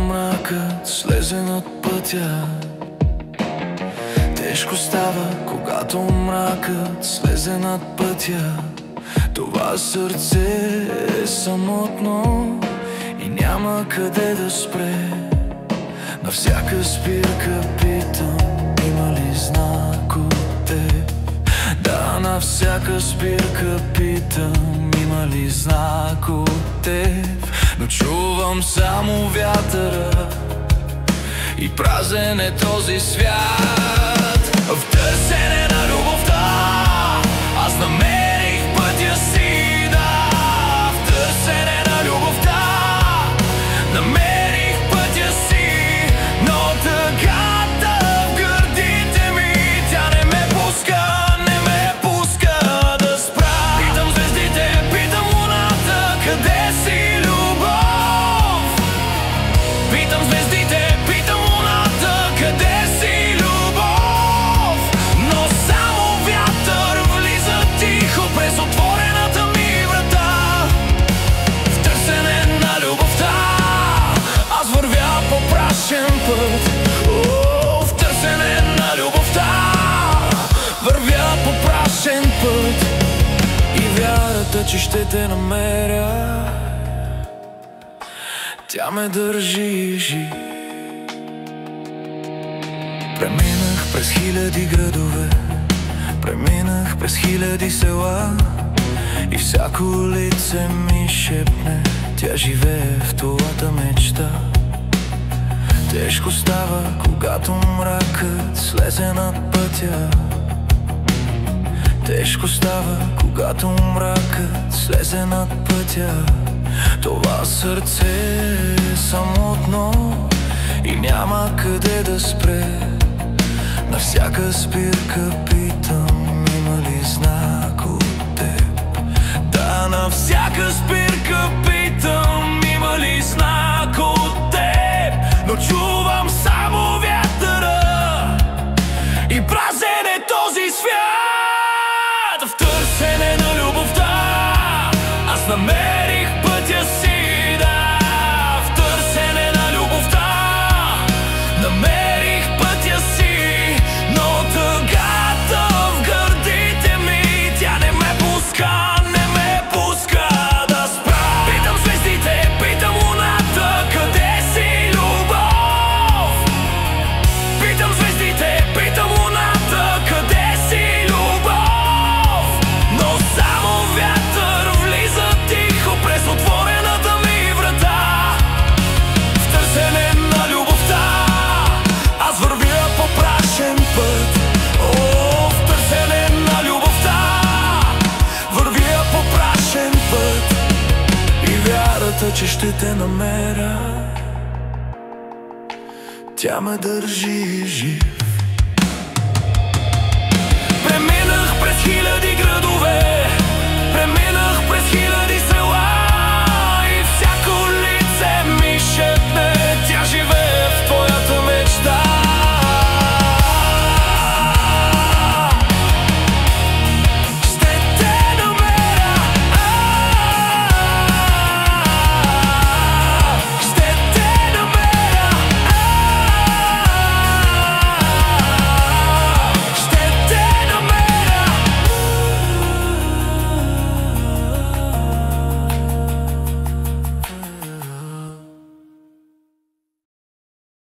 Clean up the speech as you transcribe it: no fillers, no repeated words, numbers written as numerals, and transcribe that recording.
мракът слезе над пътя. Тежко става, когато мракът слезе над пътя. Това сърце е самотно и няма къде да спре. На всяка спирка питам, има ли знак от теб? Да, на всяка спирка питам, има ли знак от теб? Но чувам само вятъра и празен е този свят. В търсене на любовта аз намерих пътя си, да. В търсене на любовта намерих пътя си, но тъгата в гърдите ми, тя не ме пуска, не ме пуска да спра. Питам звездите, питам луната, къде си любов? Питам звездите, питам луната, къде си любов? Но само вятър влиза тихо през отворената ми врата. В търсене на любовта аз вървя по прашен път. В търсене на любовта вървя по прашен път. И вярата, че ще те намеря, тя ме държи жив. Преминах през хиляди градове, преминах през хиляди села, и всяко лице ми шепне, тя живее в твоята мечта. Тежко става, когато мракът слезе над пътя. Тежко става, когато мракът слезе над пътя. Това сърце е самотно и няма къде да спре. На всяка спирка питам, има ли знак от теб? Да, на всяка спирка питам, има ли знак от теб? Но чувам само вятъра и празен е този свят. В търсене на любовта аз намерих пътя си, да. В търсене на любовта намерих пътя си, но тъгата в гърдите ми, тя не ме пуска, не ме пуска да спра. Питам звездите, питам луната, къде си любов? Питам звездите, питам луната, къде си любов? Но само вятър влиза тихо през отворената ми врата. В търсене на любовта аз вървя по прашен път. В търсене на любовта вървя по прашен път. И вярата, че ще те намеря, тя ме държи жив. Преминах през хиляди градове,